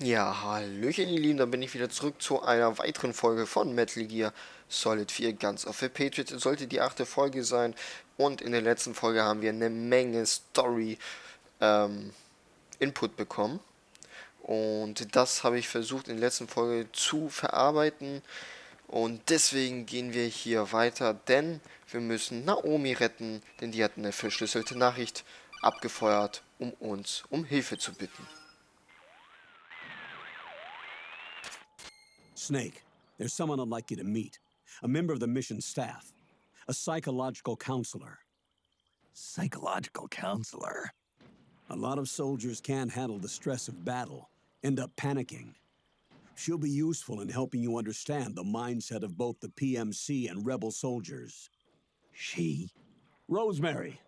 Ja, hallöchen ihr Lieben, dann bin ich wieder zurück zu einer weiteren Folge von Metal Gear Solid 4 Guns of the Patriots. Es sollte die 8. Folge sein und in der letzten Folge haben wir eine Menge Story Input bekommen und das habe ich versucht in der letzten Folge zu verarbeiten und deswegen gehen wir hier weiter, denn wir müssen Naomi retten, denn die hat eine verschlüsselte Nachricht abgefeuert, um uns um Hilfe zu bitten. Snake, there's someone I'd like you to meet. A member of the mission staff. A psychological counselor. Psychological counselor? A lot of soldiers can't handle the stress of battle, end up panicking. She'll be useful in helping you understand the mindset of both the PMC and rebel soldiers. She? Rosemary.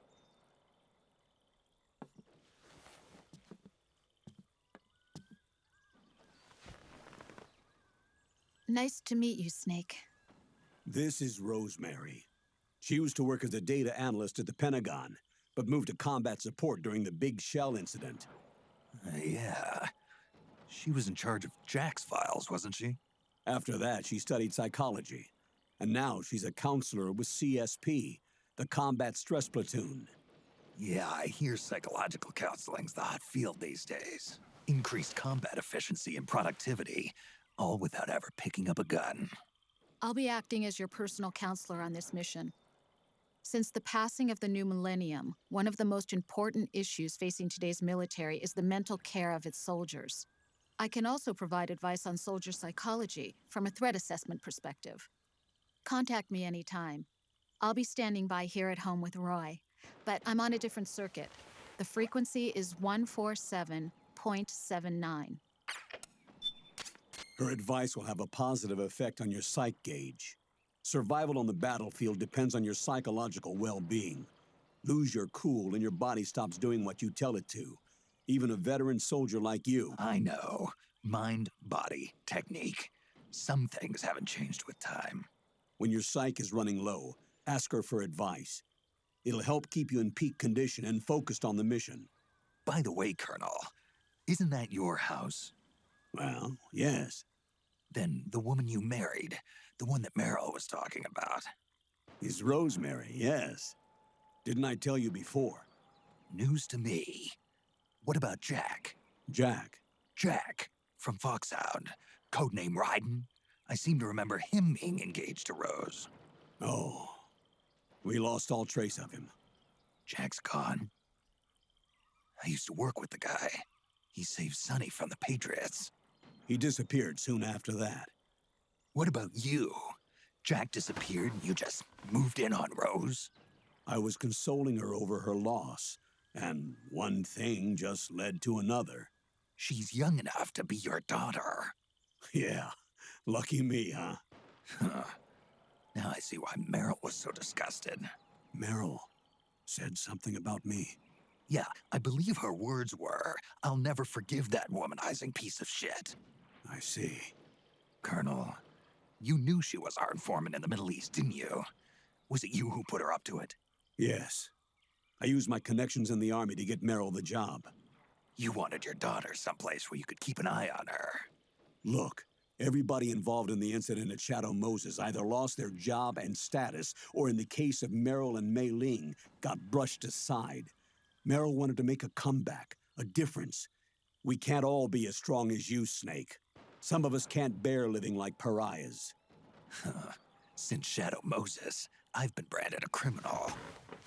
Nice to meet you, Snake. This is Rosemary. She used to work as a data analyst at the Pentagon, but moved to combat support during the Big Shell incident. Yeah. She was in charge of Jack's files, wasn't she? After that, she studied psychology. And now she's a counselor with CSP, the Combat Stress Platoon. Yeah, I hear psychological counseling's the hot field these days. Increased combat efficiency and productivity, all without ever picking up a gun. I'll be acting as your personal counselor on this mission. Since the passing of the new millennium, one of the most important issues facing today's military is the mental care of its soldiers. I can also provide advice on soldier psychology from a threat assessment perspective. Contact me anytime. I'll be standing by here at home with Roy, but I'm on a different circuit. The frequency is 147.79. Her advice will have a positive effect on your psych gauge. Survival on the battlefield depends on your psychological well-being. Lose your cool and your body stops doing what you tell it to. Even a veteran soldier like you. I know. Mind, body, technique. Some things haven't changed with time. When your psyche is running low, ask her for advice. It'll help keep you in peak condition and focused on the mission. By the way, Colonel, isn't that your house? Well, yes. Then the woman you married, the one that Meryl was talking about. Is Rosemary, yes. Didn't I tell you before? News to me. What about Jack? Jack. Jack, from Foxhound. Codename Ryden. I seem to remember him being engaged to Rose. Oh. We lost all trace of him. Jack's gone. I used to work with the guy. He saved Sonny from the Patriots. He disappeared soon after that. What about you? Jack disappeared and you just moved in on Rose? I was consoling her over her loss, and one thing just led to another. She's young enough to be your daughter. Yeah, lucky me, huh? Now I see why Meryl was so disgusted. Meryl said something about me. Yeah, I believe her words were, "I'll never forgive that womanizing piece of shit." I see. Colonel, you knew she was our informant in the Middle East, didn't you? Was it you who put her up to it? Yes. I used my connections in the army to get Meryl the job. You wanted your daughter someplace where you could keep an eye on her. Look, everybody involved in the incident at Shadow Moses either lost their job and status, or in the case of Meryl and Mei Ling, got brushed aside. Meryl wanted to make a comeback, a difference. We can't all be as strong as you, Snake. Some of us can't bear living like pariahs. Since Shadow Moses, I've been branded a criminal.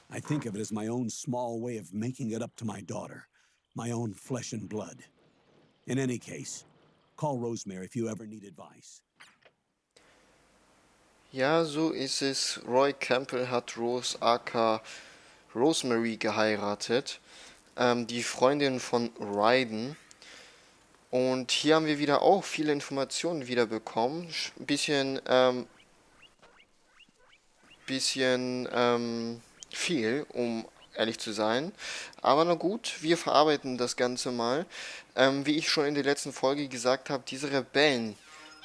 I think of it as my own small way of making it up to my daughter. My own flesh and blood. In any case, call Rosemary if you ever need advice. Ja, so ist es. Roy Campbell hat Rose aka Rosemary geheiratet, die Freundin von Ryden. Und hier haben wir wieder auch viele Informationen wieder bekommen. Bisschen viel, um ehrlich zu sein. Aber na gut, wir verarbeiten das Ganze mal. Wie ich schon in der letzten Folge gesagt habe, diese Rebellen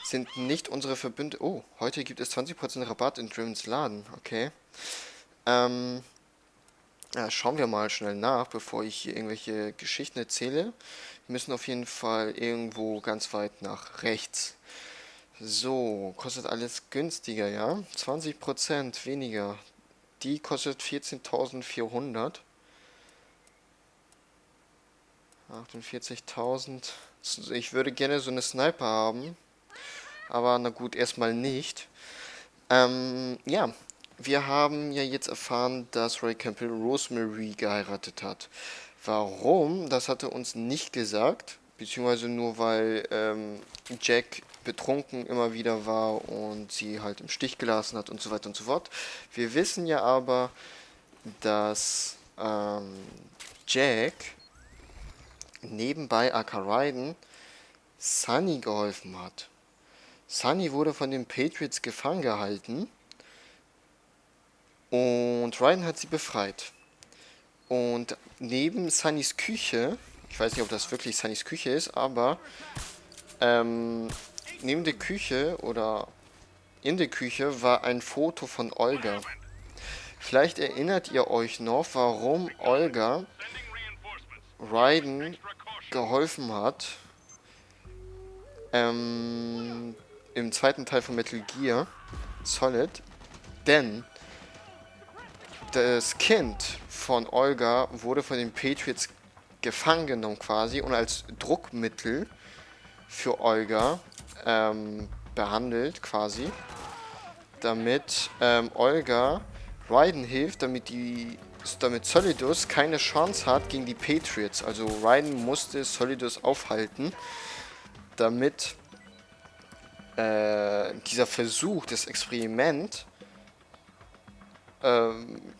sind nicht unsere Verbündeten. Oh, heute gibt es 20% Rabatt in Drivens Laden. Okay. Ja, schauen wir mal schnell nach, bevor ich hier irgendwelche Geschichten erzähle. Wir müssen auf jeden Fall irgendwo ganz weit nach rechts. So, kostet alles günstiger, ja? 20% weniger. Die kostet 14.400. 48.000. Ich würde gerne so eine Sniper haben. Aber na gut, erstmal nicht. Ja, wir haben ja jetzt erfahren, dass Roy Campbell Rosemary geheiratet hat. Warum? Das hat er uns nicht gesagt. Beziehungsweise nur weil Jack betrunken immer wieder war und sie halt im Stich gelassen hat und so weiter und so fort. Wir wissen ja aber, dass Jack nebenbei aka Ryden Sunny geholfen hat. Sunny wurde von den Patriots gefangen gehalten und Ryden hat sie befreit. Und neben Sunnys Küche, ich weiß nicht, ob das wirklich Sunnys Küche ist, aber neben der Küche oder in der Küche war ein Foto von Olga. Vielleicht erinnert ihr euch noch, warum Olga Ryden geholfen hat im zweiten Teil von Metal Gear Solid, denn das Kind von Olga wurde von den Patriots gefangen genommen quasi und als Druckmittel für Olga behandelt quasi, damit Olga Ryden hilft, damit Solidus keine Chance hat gegen die Patriots. Also Ryden musste Solidus aufhalten, damit dieser Versuch, das Experiment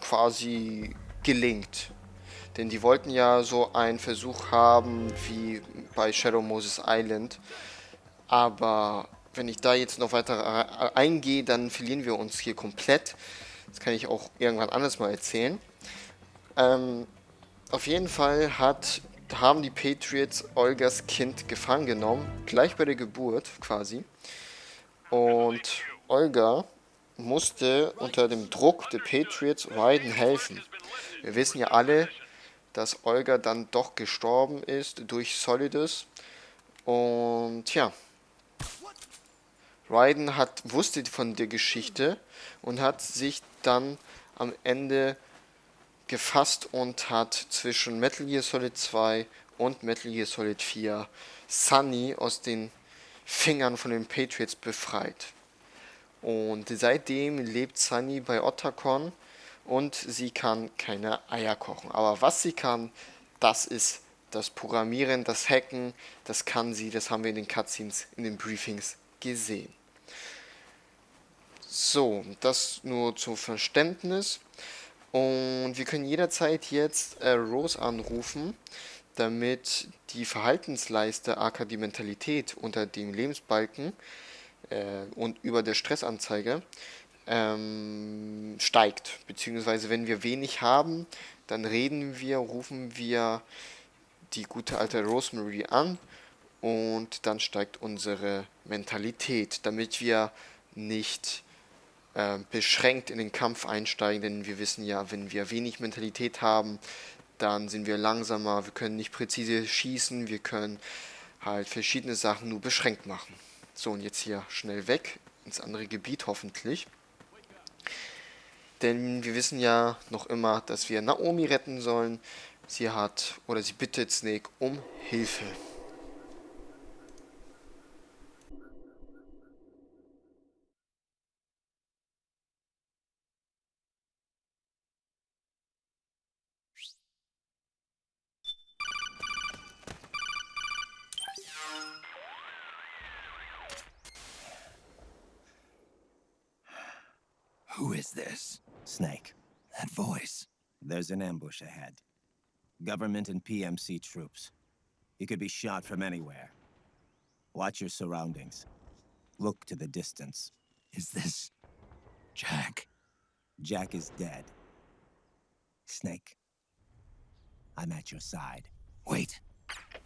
quasi gelingt. Denn die wollten ja so einen Versuch haben wie bei Shadow Moses Island. Aber wenn ich da jetzt noch weiter eingehe, dann verlieren wir uns hier komplett. Das kann ich auch irgendwann anders mal erzählen. Auf jeden Fall haben die Patriots Olgas Kind gefangen genommen, gleich bei der Geburt quasi. Und Olga musste unter dem Druck der Patriots Ryden helfen. Wir wissen ja alle, dass Olga dann doch gestorben ist durch Solidus. Und ja, Ryden wusste von der Geschichte und hat sich dann am Ende gefasst und hat zwischen Metal Gear Solid 2 und Metal Gear Solid 4 Sunny aus den Fingern von den Patriots befreit. Und seitdem lebt Sunny bei Otacon und sie kann keine Eier kochen. Aber was sie kann, das ist das Programmieren, das Hacken, das kann sie, das haben wir in den Cutscenes, in den Briefings gesehen. So, das nur zum Verständnis. Und wir können jederzeit jetzt Rose anrufen, damit die Verhaltensleiste, aka die Mentalität unter dem Lebensbalken und über der Stressanzeige steigt. Beziehungsweise wenn wir wenig haben, dann rufen wir die gute alte Rosemary an und dann steigt unsere Mentalität, damit wir nicht beschränkt in den Kampf einsteigen, denn wir wissen ja, wenn wir wenig Mentalität haben, dann sind wir langsamer, wir können nicht präzise schießen, wir können halt verschiedene Sachen nur beschränkt machen. So, und jetzt hier schnell weg, ins andere Gebiet hoffentlich. Denn wir wissen ja noch immer, dass wir Naomi retten sollen. Sie bittet Snake um Hilfe. Who is this? Snake, That voice. there's an ambush ahead. Government and PMC troops. You could be shot from anywhere. Watch your surroundings. Look to the distance. Is this Jack? Jack is dead. Snake, I'm at your side. Wait.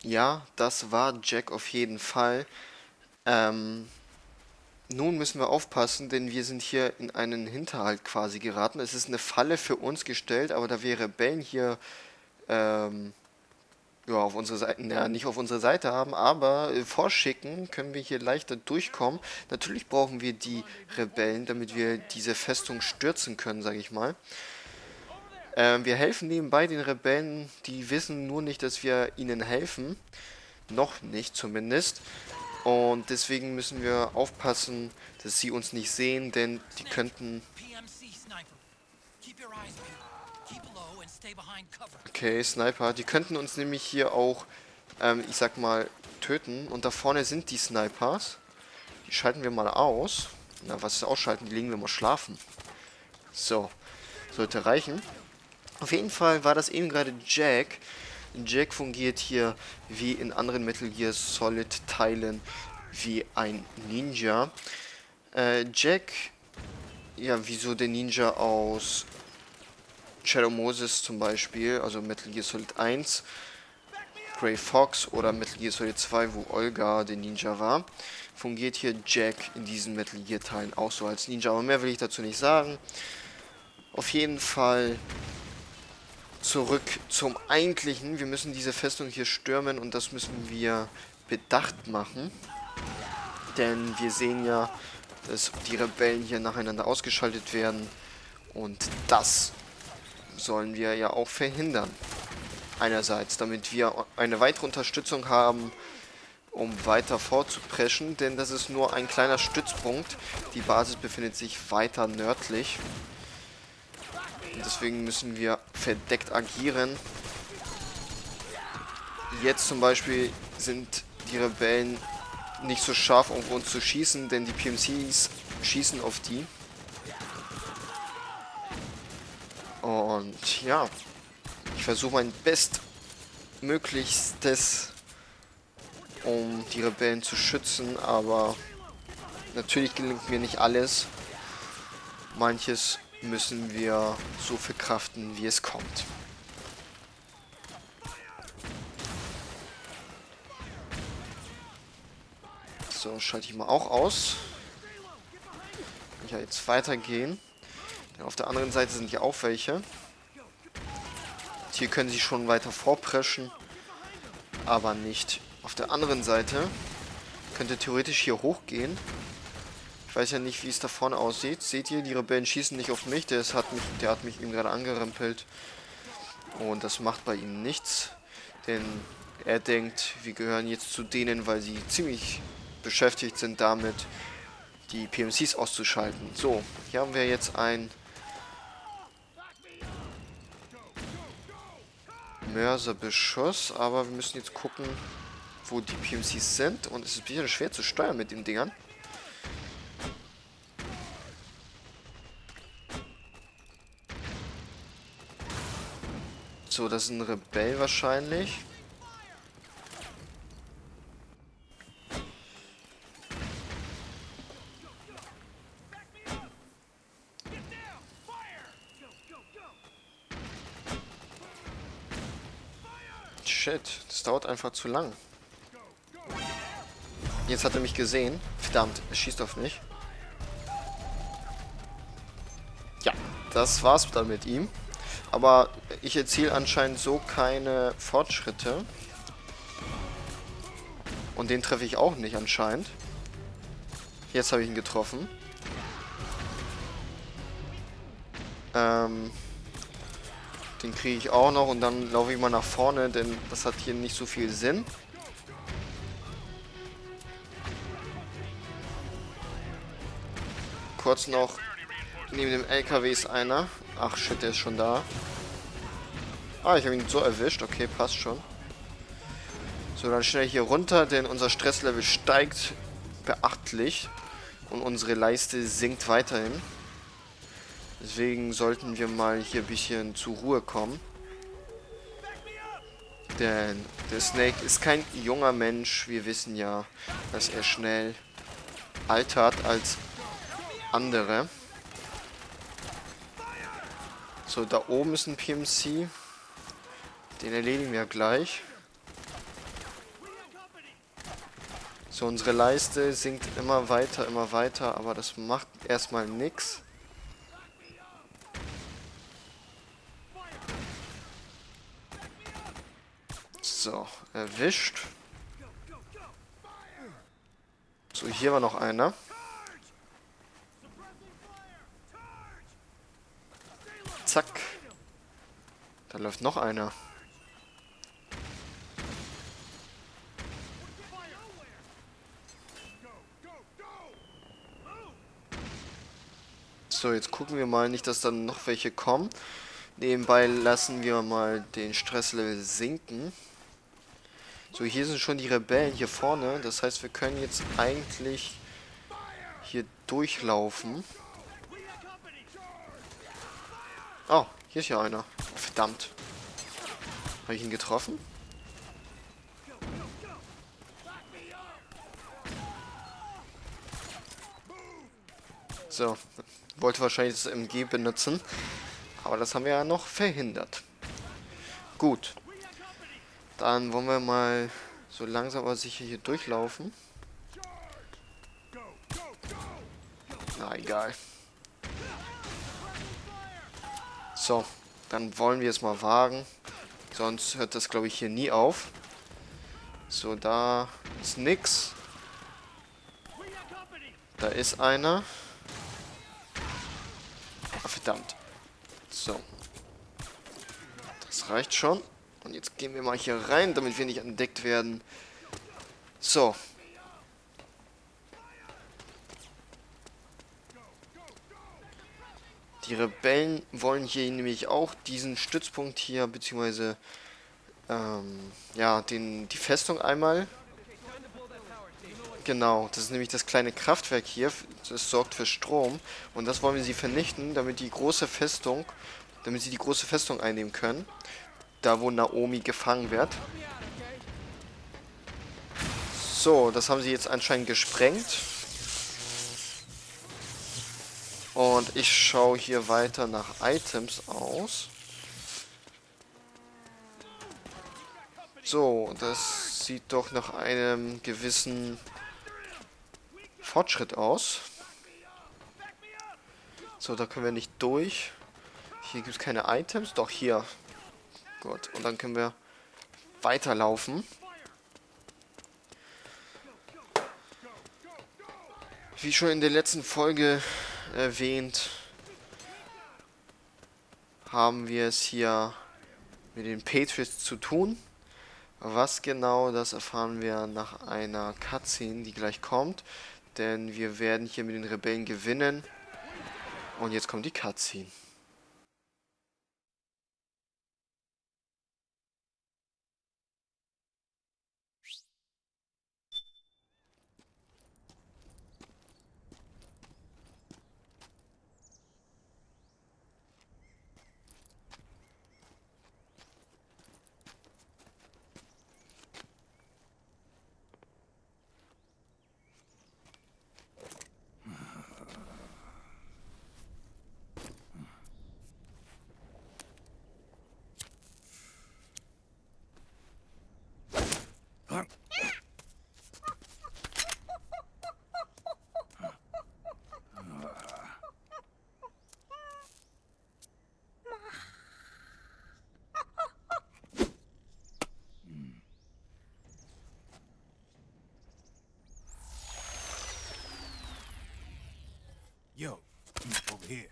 Ja, das war Jack auf jeden Fall. nun müssen wir aufpassen, denn wir sind hier in einen Hinterhalt quasi geraten. Es ist eine Falle für uns gestellt, aber da wir Rebellen hier ja, auf unsere Seite, ja, nicht auf unsere Seite haben, aber vorschicken, können wir hier leichter durchkommen. Natürlich brauchen wir die Rebellen, damit wir diese Festung stürzen können, sage ich mal. Wir helfen nebenbei den Rebellen, die wissen nur nicht, dass wir ihnen helfen. Noch nicht zumindest. Und deswegen müssen wir aufpassen, dass sie uns nicht sehen, denn die könnten... Okay, Sniper. Die könnten uns nämlich hier auch, ich sag mal, töten. Und da vorne sind die Snipers. Die schalten wir mal aus. Na, was ist ausschalten? Die legen wir mal schlafen. So. Sollte reichen. Auf jeden Fall war das eben gerade Jack. Jack fungiert hier wie in anderen Metal Gear Solid Teilen wie ein Ninja. Jack, ja, wieso der Ninja aus Shadow Moses zum Beispiel, also Metal Gear Solid 1, Grey Fox oder Metal Gear Solid 2, wo Olga der Ninja war, fungiert hier Jack in diesen Metal Gear Teilen auch so als Ninja, aber mehr will ich dazu nicht sagen. Auf jeden Fall zurück zum Eigentlichen. Wir müssen diese Festung hier stürmen und das müssen wir bedacht machen, denn wir sehen ja, dass die Rebellen hier nacheinander ausgeschaltet werden und das sollen wir ja auch verhindern. Einerseits, damit wir eine weitere Unterstützung haben, um weiter vorzupreschen, denn das ist nur ein kleiner Stützpunkt. Die Basis befindet sich weiter nördlich. Und deswegen müssen wir verdeckt agieren. Jetzt zum Beispiel sind die Rebellen nicht so scharf, auf uns zu schießen, denn die PMCs schießen auf die. Und ja, ich versuche mein Bestmöglichstes, um die Rebellen zu schützen, aber natürlich gelingt mir nicht alles. Manches müssen wir so verkraften, wie es kommt. So, schalte ich mal auch aus. Kann ich ja jetzt weitergehen. Denn auf der anderen Seite sind ja auch welche. Hier können sie schon weiter vorpreschen, aber nicht. Auf der anderen Seite könnte theoretisch hier hochgehen. Ich weiß ja nicht, wie es da vorne aussieht. Seht ihr, die Rebellen schießen nicht auf mich. Der hat mich eben gerade angerempelt. Und das macht bei ihm nichts. Denn er denkt, wir gehören jetzt zu denen, weil sie ziemlich beschäftigt sind damit, die PMCs auszuschalten. So, hier haben wir jetzt ein Mörserbeschuss, aber wir müssen jetzt gucken, wo die PMCs sind. Und es ist ein bisschen schwer zu steuern mit den Dingern. So, das ist ein Rebell wahrscheinlich. Shit, das dauert einfach zu lang. Jetzt hat er mich gesehen. Verdammt, er schießt auf mich. Ja, das war's dann mit ihm. Aber ich erziele anscheinend so keine Fortschritte. Und den treffe ich auch nicht anscheinend. Jetzt habe ich ihn getroffen. Den kriege ich auch noch und dann laufe ich mal nach vorne, denn das hat hier nicht so viel Sinn. Kurz noch, neben dem LKW ist einer. Ach shit, der ist schon da. Ah, ich habe ihn so erwischt. Okay, passt schon. So, dann schnell hier runter, denn unser Stresslevel steigt beachtlich. Und unsere Leiste sinkt weiterhin. Deswegen sollten wir mal hier ein bisschen zur Ruhe kommen. Denn der Snake ist kein junger Mensch. Wir wissen ja, dass er schnell altert als andere. So, da oben ist ein PMC. Den erledigen wir gleich. So, unsere Leiste sinkt immer weiter, aber das macht erstmal nix. So, erwischt. So, hier war noch einer. Zack. Da läuft noch einer. So, jetzt gucken wir mal nicht, dass dann noch welche kommen. Nebenbei lassen wir mal den Stresslevel sinken. So, hier sind schon die Rebellen hier vorne. Das heißt, wir können jetzt eigentlich hier durchlaufen. Oh, hier ist ja einer. Verdammt. Habe ich ihn getroffen? So, wollte wahrscheinlich das MG benutzen. Aber das haben wir ja noch verhindert. Gut. Dann wollen wir mal so langsam aber sicher hier durchlaufen. Na, egal. So, dann wollen wir es mal wagen. Sonst hört das, glaube ich, hier nie auf. So, da ist nix. Da ist einer. Ah, verdammt. So. Das reicht schon. Und jetzt gehen wir mal hier rein, damit wir nicht entdeckt werden. So. Die Rebellen wollen hier nämlich auch diesen Stützpunkt hier, beziehungsweise ja, die Festung einmal. Genau, das ist nämlich das kleine Kraftwerk hier. Das sorgt für Strom. Und das wollen wir sie vernichten, damit sie die große Festung einnehmen können. Da, wo Naomi gefangen wird. So, das haben sie jetzt anscheinend gesprengt. Und ich schaue hier weiter nach Items aus. So, das sieht doch nach einem gewissen Fortschritt aus. So, da können wir nicht durch. Hier gibt es keine Items. Doch, hier. Gut, und dann können wir weiterlaufen. Wie schon in der letzten Folge erwähnt, haben wir es hier mit den Patriots zu tun. Was genau, das erfahren wir nach einer Cutscene, die gleich kommt. Denn wir werden hier mit den Rebellen gewinnen. Und jetzt kommt die Cutscene. Yo, over here.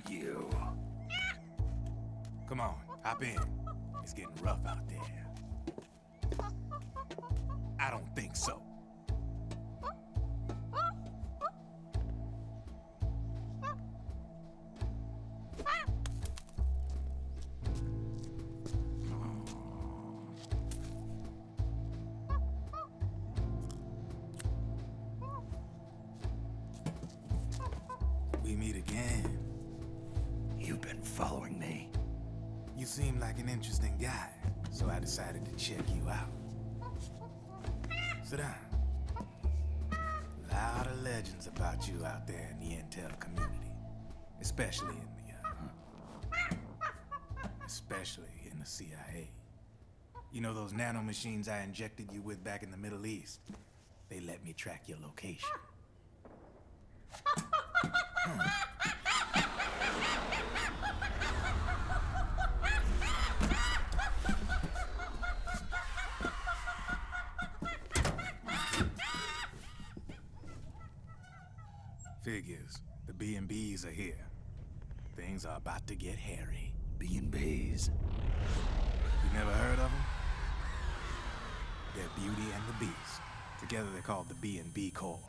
You. Come on, hop in. It's getting rough out there. I don't think so. We meet again. You've been following me. You seem like an interesting guy, so I decided to check you out. Sit down. A lot of legends about you out there in the intel community, especially in the especially in the CIA. You know those nanomachines I injected you with back in the Middle East? They let me track your location. Figures. The B&Bs are here. Things are about to get hairy. B&Bs. You never heard of them? They're Beauty and the Beast. Together they're called the B&B Corps.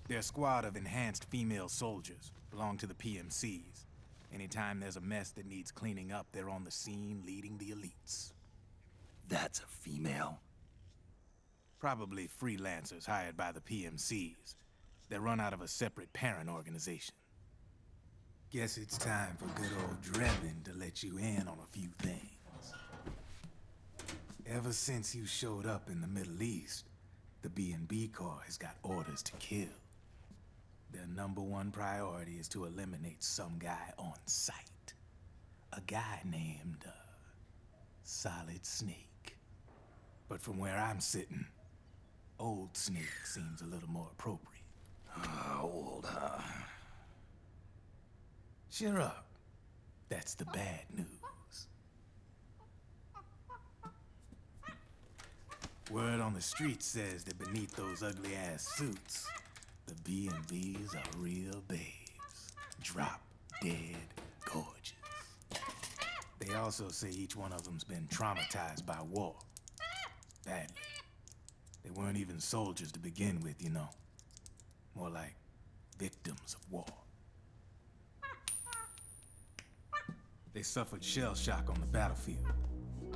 They're a squad of enhanced female soldiers, belong to the PMCs. Anytime there's a mess that needs cleaning up, they're on the scene leading the elites. That's a female. Probably freelancers hired by the PMCs. They run out of a separate parent organization. Guess it's time for good old Drebin to let you in on a few things. Ever since you showed up in the Middle East, the B&B Corps has got orders to kill. Their #1 priority is to eliminate some guy on sight. A guy named, Solid Snake. But from where I'm sitting, Old Snake seems a little more appropriate. Old, huh? Cheer up. That's the bad news. Word on the street says that beneath those ugly-ass suits, the B&Bs are real babes. Drop dead gorgeous. They also say each one of them's been traumatized by war. Badly. They weren't even soldiers to begin with, you know. More like victims of war. They suffered shell shock on the battlefield.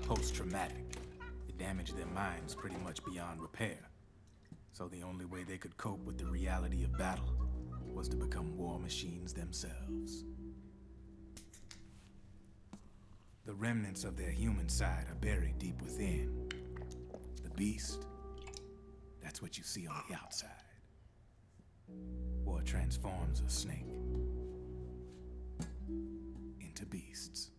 Post-traumatic. It damaged their minds pretty much beyond repair. So the only way they could cope with the reality of battle was to become war machines themselves. The remnants of their human side are buried deep within. The beast, that's what you see on the outside. War transforms a snake into beasts.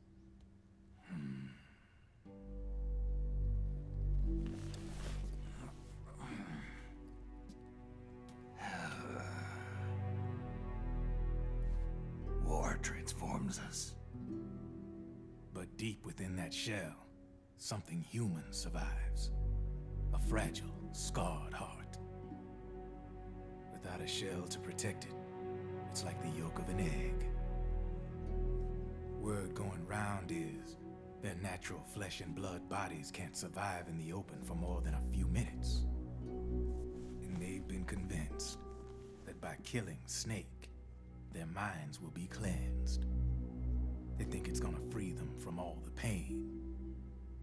War transforms us. But deep within that shell, something human survives. A fragile, scarred heart. Without a shell to protect it, it's like the yolk of an egg. Word going round is their natural flesh and blood bodies can't survive in the open for more than a few minutes. And they've been convinced that by killing Snake, their minds will be cleansed. They think it's gonna free them from all the pain,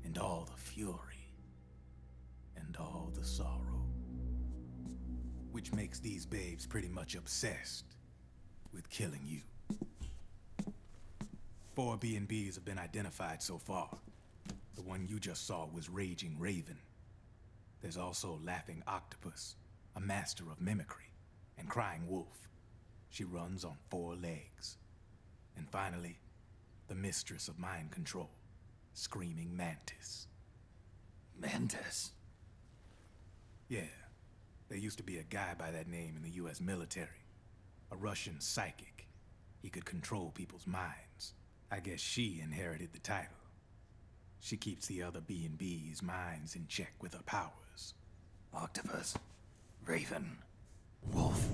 and all the fury, and all the sorrow. Which makes these babes pretty much obsessed with killing you. 4 B&Bs have been identified so far. The one you just saw was Raging Raven. There's also Laughing Octopus, a master of mimicry, and Crying Wolf. She runs on 4 legs. And finally, the mistress of mind control, Screaming Mantis. Mantis? Yeah, there used to be a guy by that name in the US military. A Russian psychic. He could control people's minds. I guess she inherited the title. She keeps the other B&B's minds in check with her powers. Octopus. Raven. Wolf.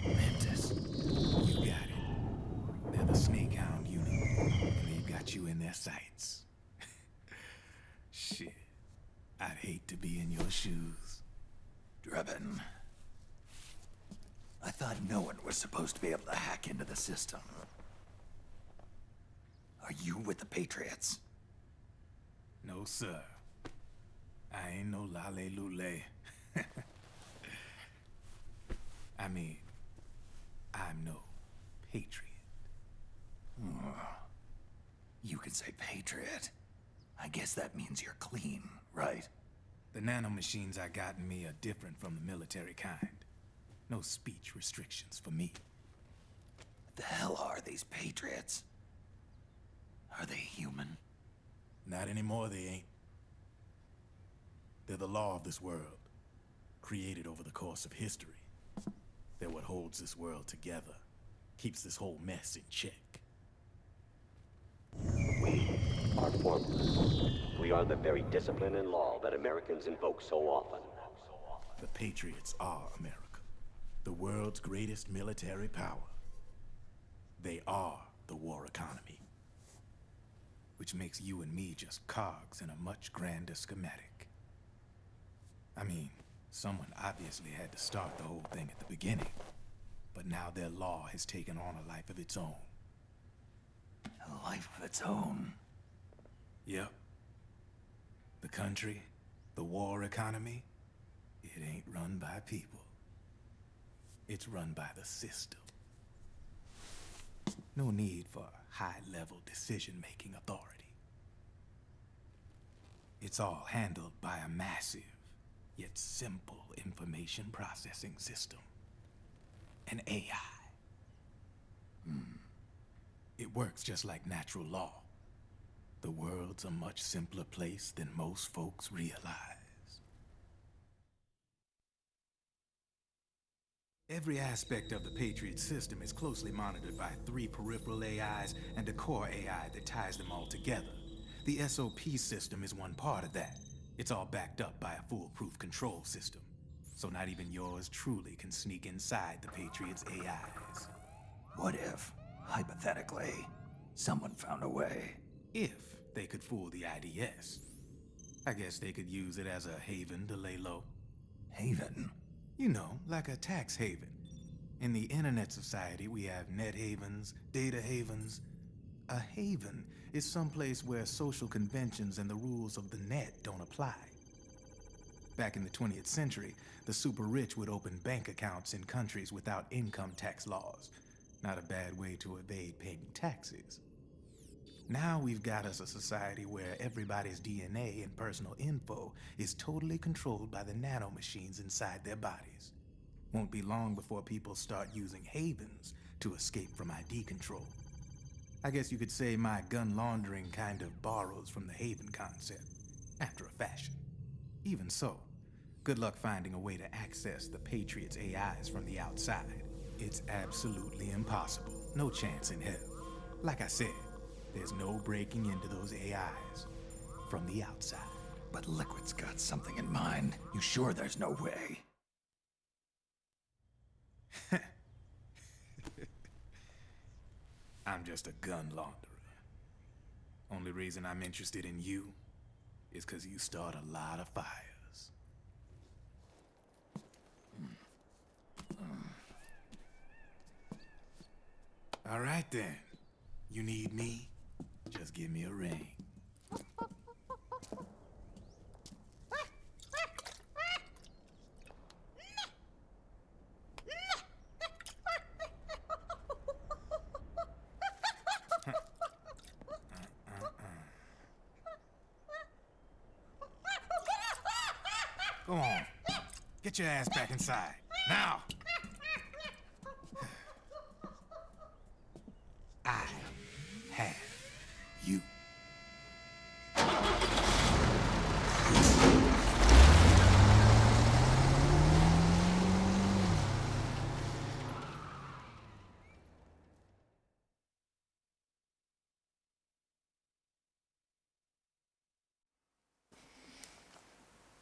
Mantis. You got it. They're the Snakehound unit, and they've got you in their sights. Shit. I'd hate to be in your shoes. Drebin. I thought no one was supposed to be able to hack into the system. Are you with the Patriots? No, sir. I ain't no lale-lule. I mean, I'm no patriot. You can say Patriot. I guess that means you're clean, right? The nanomachines I got in me are different from the military kind. No speech restrictions for me. What the hell are these Patriots? Are they human? Not anymore, they ain't. They're the law of this world, created over the course of history. They're what holds this world together, keeps this whole mess in check. We are formless. We are the very discipline and law that Americans invoke so often. The Patriots are America, the world's greatest military power. They are the war economy, which makes you and me just cogs in a much grander schematic. I mean, someone obviously had to start the whole thing at the beginning, but now their law has taken on a life of its own. A life of its own. Yep. The country, the war economy, it ain't run by people. It's run by the system. No need for high-level decision-making authority. It's all handled by a massive, yet simple information processing system. An AI. It works just like natural law. The world's a much simpler place than most folks realize. Every aspect of the Patriot system is closely monitored by 3 peripheral AIs and a core AI that ties them all together. The SOP system is one part of that. It's all backed up by a foolproof control system. So not even yours truly can sneak inside the Patriots' AIs. What if, hypothetically, someone found a way? If they could fool the IDS. I guess they could use it as a haven to lay low. Haven? You know, like a tax haven. In the internet society, we have net havens, data havens. A haven is someplace where social conventions and the rules of the net don't apply. Back in the 20th century, the super rich would open bank accounts in countries without income tax laws. Not a bad way to evade paying taxes. Now we've got us a society where everybody's DNA and personal info is totally controlled by the nanomachines inside their bodies. Won't be long before people start using havens to escape from ID control. I guess you could say my gun laundering kind of borrows from the haven concept, after a fashion. Even so, good luck finding a way to access the Patriots' AIs from the outside. It's absolutely impossible. No chance in hell. Like I said, there's no breaking into those AIs from the outside. But Liquid's got something in mind. You sure there's no way? I'm just a gun launderer. Only reason I'm interested in you is because you start a lot of fires. All right then. You need me? Just give me a ring. Go on. Get your ass back inside. Now! I have you.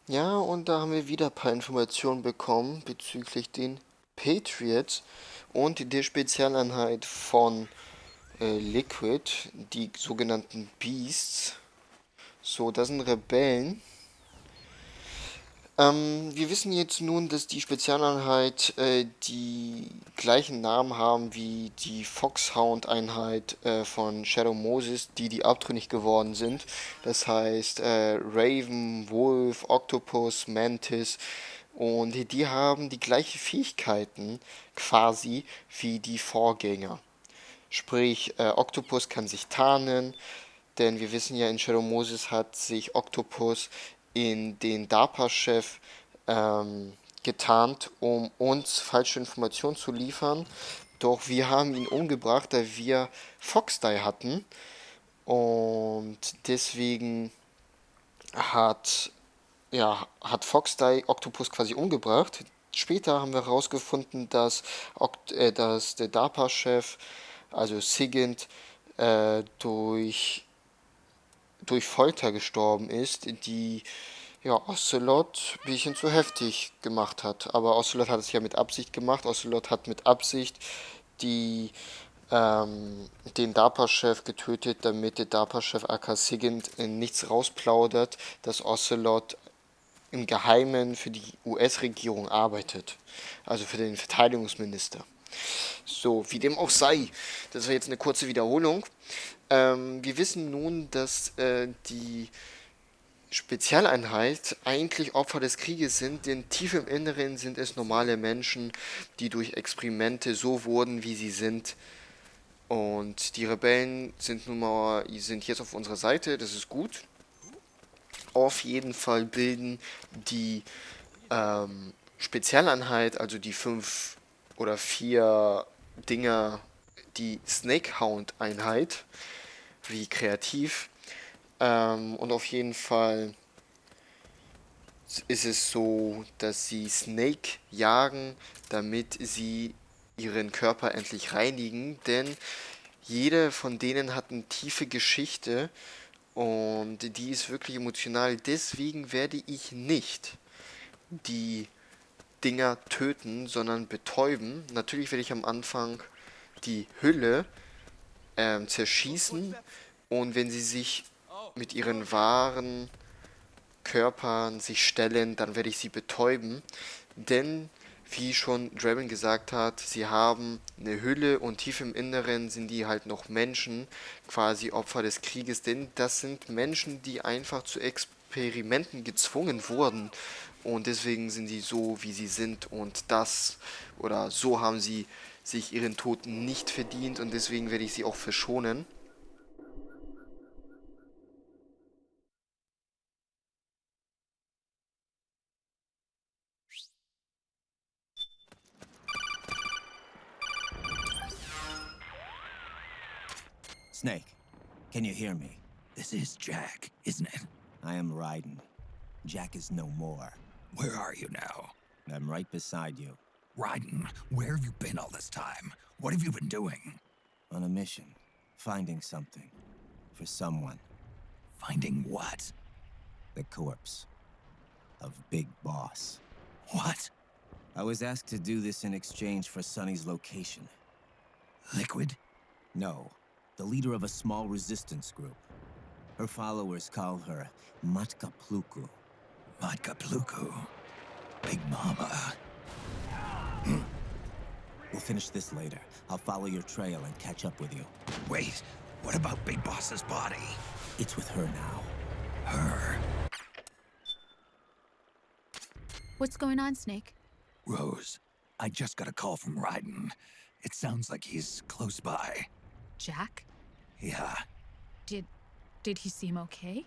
Ja, und da haben wir wieder ein paar Informationen bekommen bezüglich den Patriots und der Spezialeinheit von Liquid, die sogenannten Beasts. So, das sind Rebellen. Wir wissen jetzt nun, dass die Spezialeinheit die gleichen Namen haben wie die Foxhound Einheit von Shadow Moses, die abtrünnig geworden sind. Das heißt Raven, Wolf, Octopus, Mantis, und die haben die gleichen Fähigkeiten quasi wie die Vorgänger. Sprich, Octopus kann sich tarnen, denn wir wissen ja, in Shadow Moses hat sich Octopus in den DARPA-Chef getarnt, um uns falsche Informationen zu liefern. Doch wir haben ihn umgebracht, da wir Foxdie hatten. Und deswegen hat Foxdie Octopus quasi umgebracht. Später haben wir herausgefunden, dass der DARPA-Chef, also Sigint, durch Folter gestorben ist, die Ocelot ein bisschen zu heftig gemacht hat. Aber Ocelot hat es ja mit Absicht gemacht. Ocelot hat mit Absicht die, den DARPA-Chef getötet, damit der DARPA-Chef aka Sigint nichts rausplaudert, dass Ocelot im Geheimen für die US-Regierung arbeitet. Also für den Verteidigungsminister. So, wie dem auch sei. Das war jetzt eine kurze Wiederholung. Wir wissen nun, dass die Spezialeinheit eigentlich Opfer des Krieges sind, denn tief im Inneren sind es normale Menschen, die durch Experimente so wurden, wie sie sind. Und die Rebellen sind sind jetzt auf unserer Seite, das ist gut. Auf jeden Fall bilden die Spezialeinheit, also die 5 oder 4 Dinger, die Snakehound Einheit, wie kreativ. Und auf jeden Fall ist es so, dass sie Snake jagen, damit sie ihren Körper endlich reinigen, denn jede von denen hat eine tiefe Geschichte und die ist wirklich emotional. Deswegen werde ich nicht die Dinger töten, sondern betäuben. Natürlich werde ich am Anfang die Hülle zerschießen und wenn sie sich mit ihren wahren Körpern sich stellen, dann werde ich sie betäuben. Denn, wie schon Draven gesagt hat, sie haben eine Hülle und tief im Inneren sind die halt noch Menschen, quasi Opfer des Krieges. Denn das sind Menschen, die einfach zu Experimenten gezwungen wurden. Und deswegen sind die so, wie sie sind. Und so haben sie sich ihren Tod nicht verdient. Und deswegen werde ich sie auch verschonen. Snake, can you hear me? This is Jack, isn't it? I am Raiden. Jack is no more. Where are you now? I'm right beside you. Raiden, where have you been all this time? What have you been doing? On a mission. Finding something. For someone. Finding what? The corpse. Of Big Boss. What? I was asked to do this in exchange for Sonny's location. Liquid? No. The leader of a small resistance group. Her followers call her Matka Pluku. Matka Pluku. Big Mama. We'll finish this later. I'll follow your trail and catch up with you. Wait, what about Big Boss's body? It's with her now. Her? What's going on, Snake? Rose, I just got a call from Raiden. It sounds like he's close by. Jack? Yeah. Did he seem okay?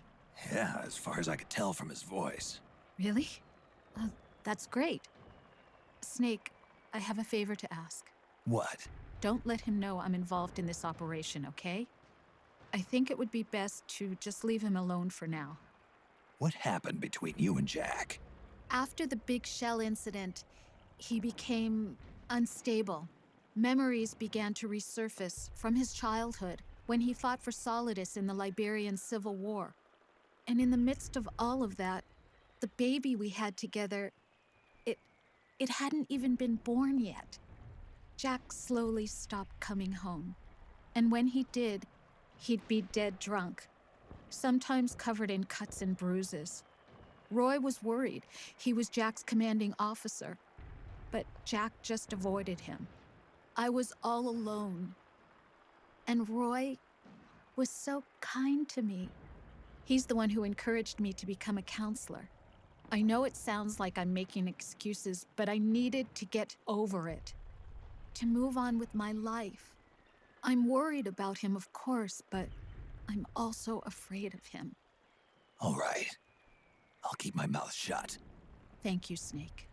Yeah, as far as I could tell from his voice. Really? That's great. Snake, I have a favor to ask. What? Don't let him know I'm involved in this operation, okay? I think it would be best to just leave him alone for now. What happened between you and Jack? After the Big Shell incident, he became unstable. Memories began to resurface from his childhood when he fought for Solidus in the Liberian Civil War. And in the midst of all of that, the baby we had together, it hadn't even been born yet. Jack slowly stopped coming home. And when he did, he'd be dead drunk, sometimes covered in cuts and bruises. Roy was worried. He was Jack's commanding officer. But Jack just avoided him. I was all alone. And Roy was so kind to me. He's the one who encouraged me to become a counselor. I know it sounds like I'm making excuses, but I needed to get over it. To move on with my life. I'm worried about him, of course, but I'm also afraid of him. All right. I'll keep my mouth shut. Thank you, Snake.